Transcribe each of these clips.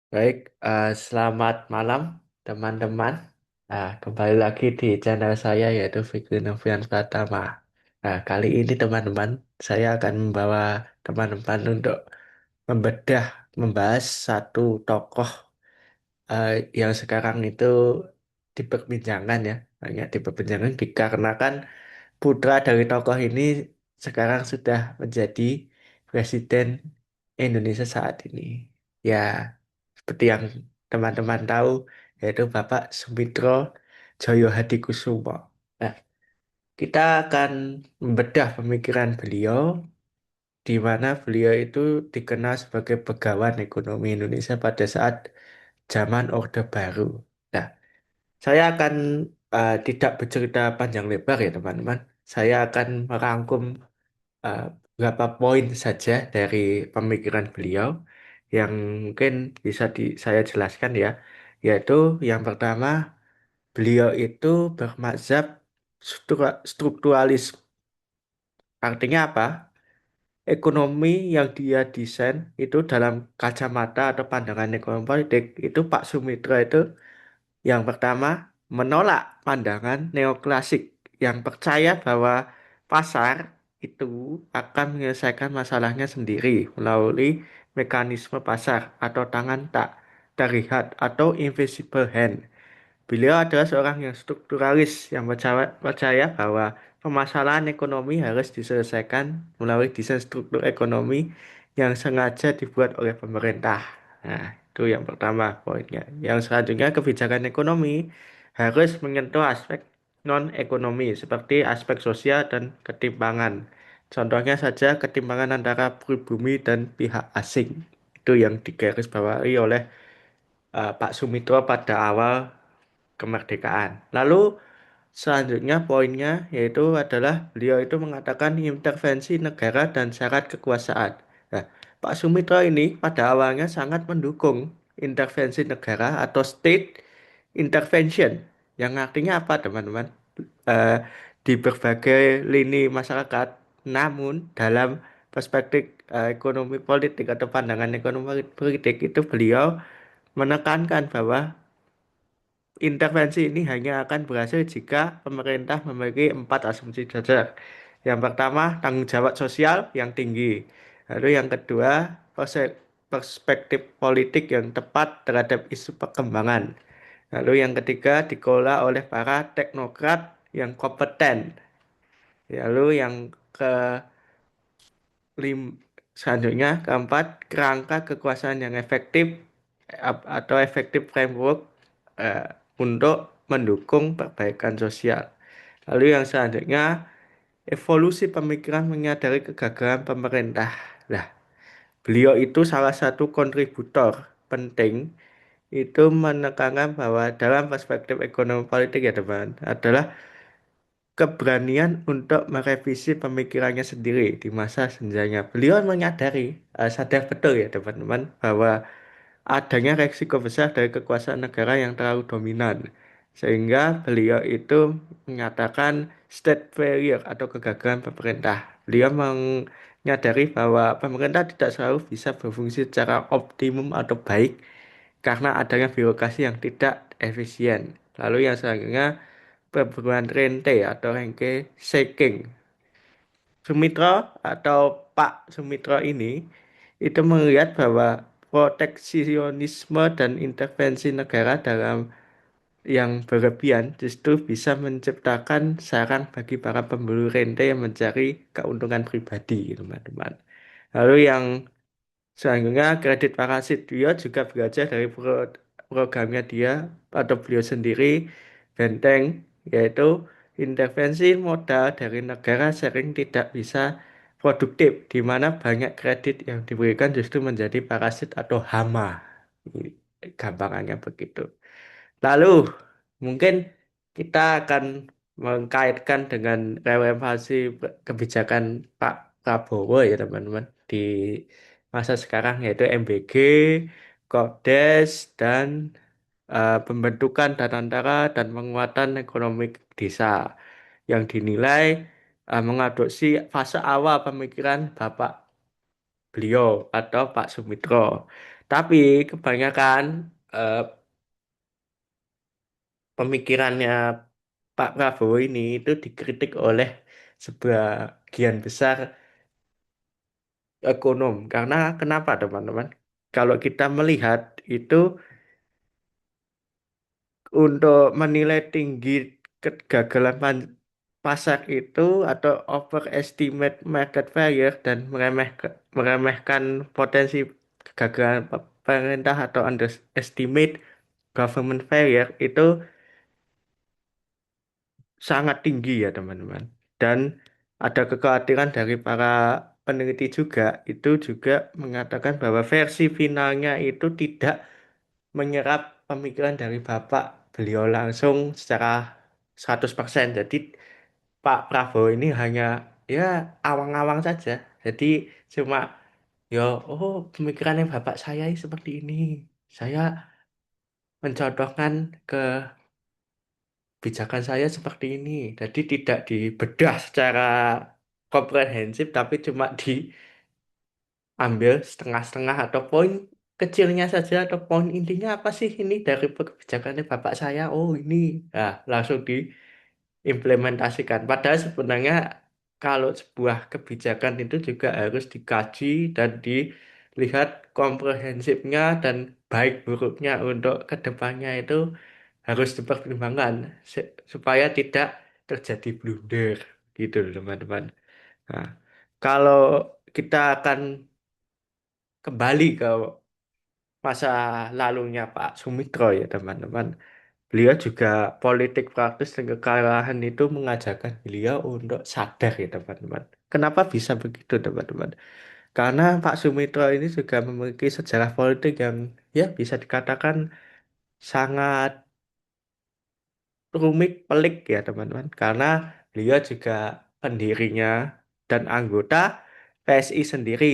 Baik, selamat malam teman-teman. Kembali lagi di channel saya yaitu Fikri Novian Pratama. Kali ini teman-teman, saya akan membawa teman-teman untuk membedah, membahas satu tokoh eh, yang sekarang itu diperbincangkan ya. Banyak diperbincangkan dikarenakan putra dari tokoh ini sekarang sudah menjadi presiden Indonesia saat ini. Ya, seperti yang teman-teman tahu, yaitu Bapak Sumitro Joyo Hadikusumo. Nah, kita akan membedah pemikiran beliau, di mana beliau itu dikenal sebagai begawan ekonomi Indonesia pada saat zaman Orde Baru. Nah, saya akan tidak bercerita panjang lebar ya teman-teman. Saya akan merangkum uh, beberapa poin saja dari pemikiran beliau yang mungkin bisa saya jelaskan ya, yaitu yang pertama, beliau itu bermazhab strukturalis. Artinya apa? Ekonomi yang dia desain itu dalam kacamata atau pandangan ekonomi politik itu Pak Sumitra itu yang pertama menolak pandangan neoklasik yang percaya bahwa pasar itu akan menyelesaikan masalahnya sendiri melalui mekanisme pasar atau tangan tak terlihat atau invisible hand. Beliau adalah seorang yang strukturalis yang percaya bahwa permasalahan ekonomi harus diselesaikan melalui desain struktur ekonomi yang sengaja dibuat oleh pemerintah. Nah, itu yang pertama poinnya. Yang selanjutnya kebijakan ekonomi harus menyentuh aspek non-ekonomi seperti aspek sosial dan ketimpangan. Contohnya saja ketimpangan antara pribumi dan pihak asing. Itu yang digarisbawahi oleh Pak Sumitro pada awal kemerdekaan. Lalu selanjutnya poinnya yaitu adalah beliau itu mengatakan intervensi negara dan syarat kekuasaan. Nah, Pak Sumitro ini pada awalnya sangat mendukung intervensi negara atau state intervention. Yang artinya apa, teman-teman? Eh, di berbagai lini masyarakat, namun dalam perspektif ekonomi politik atau pandangan ekonomi politik itu beliau menekankan bahwa intervensi ini hanya akan berhasil jika pemerintah memiliki empat asumsi dasar. Yang pertama, tanggung jawab sosial yang tinggi. Lalu yang kedua, perspektif politik yang tepat terhadap isu perkembangan. Lalu yang ketiga, dikelola oleh para teknokrat yang kompeten. Lalu yang selanjutnya, keempat, kerangka kekuasaan yang efektif atau efektif framework eh, untuk mendukung perbaikan sosial. Lalu yang selanjutnya, evolusi pemikiran menyadari kegagalan pemerintah. Nah, beliau itu salah satu kontributor penting itu menekankan bahwa dalam perspektif ekonomi politik ya teman, adalah keberanian untuk merevisi pemikirannya sendiri di masa senjanya. Beliau menyadari, sadar betul ya teman-teman, bahwa adanya resiko besar dari kekuasaan negara yang terlalu dominan. Sehingga beliau itu menyatakan state failure atau kegagalan pemerintah. Beliau menyadari bahwa pemerintah tidak selalu bisa berfungsi secara optimum atau baik karena adanya birokrasi yang tidak efisien. Lalu yang selanjutnya perburuan rente atau rente seeking. Sumitra atau Pak Sumitra ini itu melihat bahwa proteksionisme dan intervensi negara dalam yang berlebihan justru bisa menciptakan sarang bagi para pemburu rente yang mencari keuntungan pribadi, teman-teman. Lalu yang selanjutnya kredit parasit dia juga belajar dari programnya dia atau beliau sendiri Benteng, yaitu intervensi modal dari negara sering tidak bisa produktif di mana banyak kredit yang diberikan justru menjadi parasit atau hama. Gampangannya begitu. Lalu mungkin kita akan mengkaitkan dengan relevansi kebijakan Pak Prabowo ya teman-teman di masa sekarang yaitu MBG, Kopdes dan pembentukan Danantara dan penguatan ekonomi desa yang dinilai mengadopsi fase awal pemikiran Bapak beliau atau Pak Sumitro. Tapi kebanyakan eh, pemikirannya Pak Prabowo ini itu dikritik oleh sebagian besar ekonom. Karena kenapa teman-teman? Kalau kita melihat itu untuk menilai tinggi kegagalan pasar itu atau overestimate market value dan meremehkan potensi kegagalan pemerintah atau underestimate government failure itu sangat tinggi ya teman-teman. Dan ada kekhawatiran dari para peneliti juga itu juga mengatakan bahwa versi finalnya itu tidak menyerap pemikiran dari Bapak beliau langsung secara 100%. Jadi Pak Prabowo ini hanya ya awang-awang saja. Jadi cuma ya oh pemikirannya Bapak saya seperti ini. Saya mencontohkan kebijakan saya seperti ini. Jadi tidak dibedah secara komprehensif tapi cuma ambil setengah-setengah atau poin kecilnya saja atau poin intinya apa sih ini dari kebijakannya bapak saya oh ini nah, langsung diimplementasikan padahal sebenarnya kalau sebuah kebijakan itu juga harus dikaji dan dilihat komprehensifnya dan baik buruknya untuk kedepannya itu harus dipertimbangkan supaya tidak terjadi blunder gitu loh, teman-teman. Nah, kalau kita akan kembali ke masa lalunya Pak Sumitro ya teman-teman. Beliau juga politik praktis dan kekalahan itu mengajarkan beliau untuk sadar ya teman-teman. Kenapa bisa begitu teman-teman? Karena Pak Sumitro ini juga memiliki sejarah politik yang ya bisa dikatakan sangat rumit, pelik ya teman-teman. Karena beliau juga pendirinya dan anggota PSI sendiri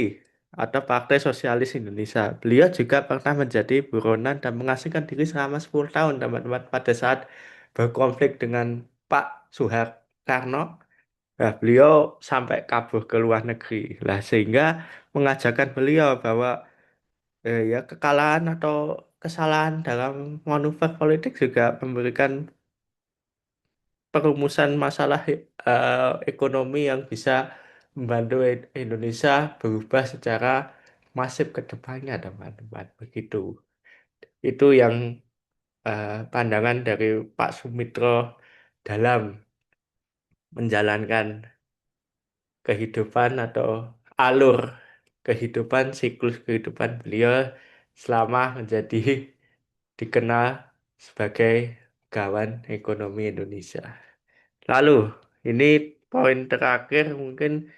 atau Partai Sosialis Indonesia. Beliau juga pernah menjadi buronan dan mengasingkan diri selama 10 tahun teman-teman pada saat berkonflik dengan Pak Soeharto. Nah, beliau sampai kabur ke luar negeri. Lah, sehingga mengajarkan beliau bahwa ya kekalahan atau kesalahan dalam manuver politik juga memberikan perumusan masalah ekonomi yang bisa membantu Indonesia berubah secara masif ke depannya, teman-teman. Begitu. Itu yang pandangan dari Pak Sumitro dalam menjalankan kehidupan atau alur kehidupan, siklus kehidupan beliau selama menjadi dikenal sebagai kawan ekonomi Indonesia. Lalu, ini poin terakhir mungkin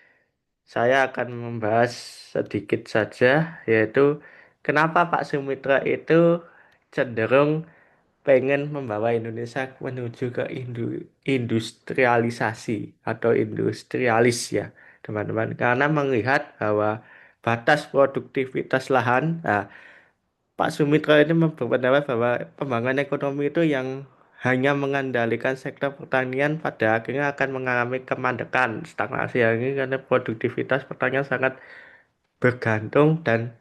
saya akan membahas sedikit saja, yaitu kenapa Pak Sumitra itu cenderung pengen membawa Indonesia menuju ke industrialisasi atau industrialis ya, teman-teman. Karena melihat bahwa batas produktivitas lahan, nah, Pak Sumitra ini berpendapat bahwa pembangunan ekonomi itu yang hanya mengandalkan sektor pertanian pada akhirnya akan mengalami kemandekan, stagnasi yang ini karena produktivitas pertanian sangat bergantung dan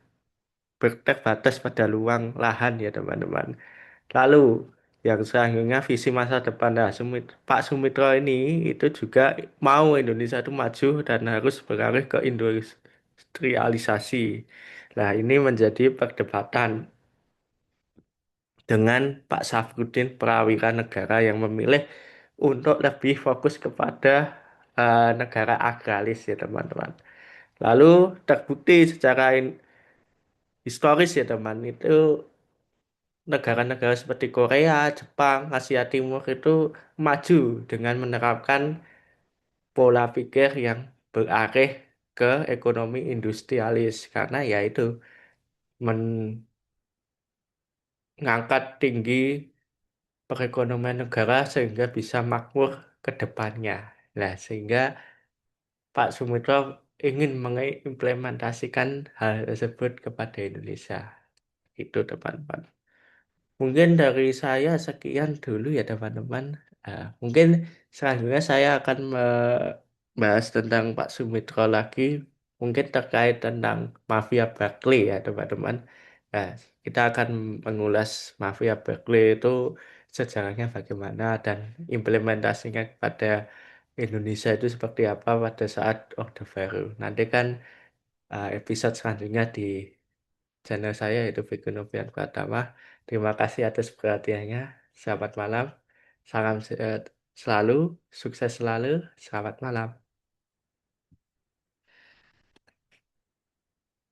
terbatas pada luang lahan ya teman-teman. Lalu yang selanjutnya visi masa depan nah, Pak Sumitro ini itu juga mau Indonesia itu maju dan harus beralih ke industrialisasi. Nah, ini menjadi perdebatan dengan Pak Safruddin Prawira Negara yang memilih untuk lebih fokus kepada negara agraris ya teman-teman. Lalu terbukti secara historis ya teman, itu negara-negara seperti Korea, Jepang, Asia Timur itu maju dengan menerapkan pola pikir yang berarah ke ekonomi industrialis karena yaitu mengangkat tinggi perekonomian negara sehingga bisa makmur ke depannya. Nah, sehingga Pak Sumitro ingin mengimplementasikan hal tersebut kepada Indonesia. Itu teman-teman. Mungkin dari saya sekian dulu ya teman-teman. Mungkin selanjutnya saya akan membahas tentang Pak Sumitro lagi mungkin terkait tentang mafia Berkeley ya teman-teman. Nah, kita akan mengulas mafia Berkeley itu sejarahnya bagaimana dan implementasinya pada Indonesia itu seperti apa pada saat Orde Baru. Nanti kan episode selanjutnya di channel saya yaitu Vigo Novian Pratama. Terima kasih atas perhatiannya. Selamat malam. Salam sehat selalu, sukses selalu. Selamat malam.